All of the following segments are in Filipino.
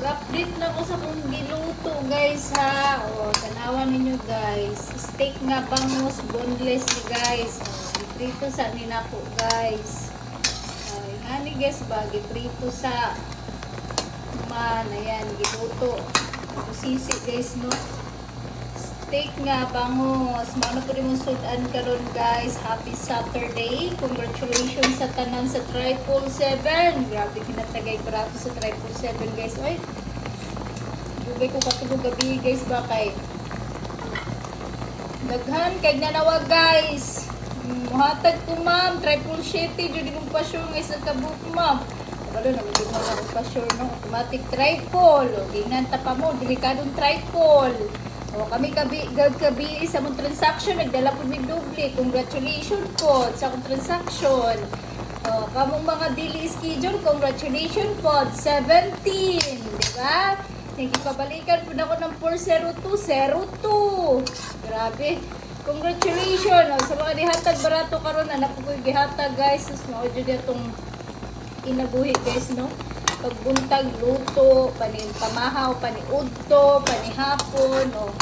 Mag-update na ako sa kung giluto guys ha. O, tanawan ninyo guys. Steak nga bangus, boneless ni guys. O, iprito sa ninako guys. O, ingani guys ba, giprito sa man. Ayan, giluto. Sisi guys no. Steak nga bangus. Mano po rin mong sudan karon guys. Happy Saturday. Congratulations sa tanan sa 777. Grabe kinatagay barato sa 777 guys. Oy. Dugay ko katulog gabi guys ba kay. Daghan kay nanawag guys. Muhatag ko ma'am. 777. Judi mong pasyon guys sa kabuk ma'am. Wala naman din mo na pasyon no. Automatic triple. O, ginanta pa mo. Delikadong triple. O, kami kabi sa mong transaction, nagdala po ng doble. Congratulations po sa akong transaction. O, kamong mga daily schedule, congratulations po. 17, di ba? Nagipabalikan po na ako ng 40202. Grabe. Congratulations. O, sa mga dihatag barato karon na po ko gihatag guys. Sus, maudio na itong inabuhi guys, no? Pagbuntag, luto, pamahaw, paniudto, panihapon, o.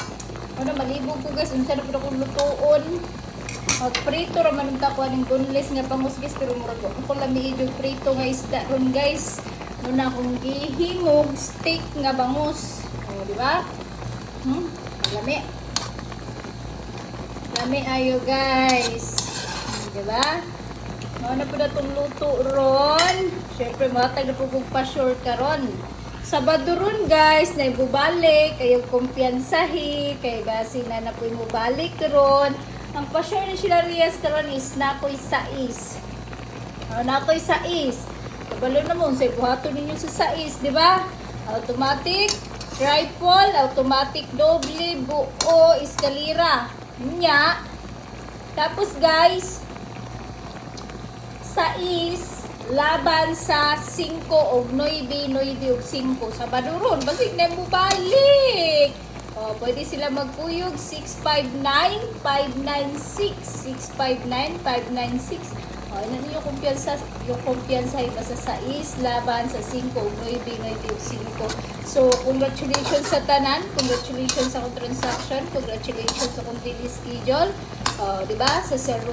Ano, malibog ko guys, unsa na po akong lutoon. Magprito raman ang tapuan ng boneless nga bangus guys, pero murag ako lang medyo prito nga isda ron guys. Muna akong gihimog steak nga bangus. O, di ba? Lami. Lami ayo guys. Di ba? Ano po na itong luto ron. Siyempre, matag na po kong pa-short ka ron. Sabado ron, guys, na ibubalik. Kayong kumpiyansahi. Kaya basi na na po ibubalik ron. Ang pa-short ni sila Rias ka ron is nakoy sais. Nakoy sais. Kabalo na mo, sa ibuhato ninyo sa sais, di ba? Automatic, triple, automatic doble, buo, eskalira. Nya. Tapos, guys, sais laban sa 5 o 9 o 5 sa baduron basig na mo balik. O, pwede sila magkuyog 659 596 659 596. O, ina niyo kumpiyansa, yung kumpiyansa ay basta sa sais laban sa 5 o 9 o 5. So congratulations sa tanan, congratulations sa akong transaction, congratulations sa akong daily schedule. Di ba? Sa 02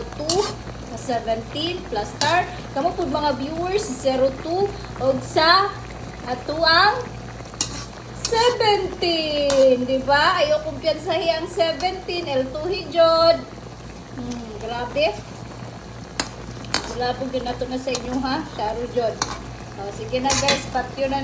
sa 17 plus star. Kamo po mga viewers 02 o sa ato ang 17. Di ba? Ayaw kumpiyansahi ang 17. L2 hijod. Grabe. Wala po ginato na sa inyo ha. Sharo jod. Sige na guys. Patyo na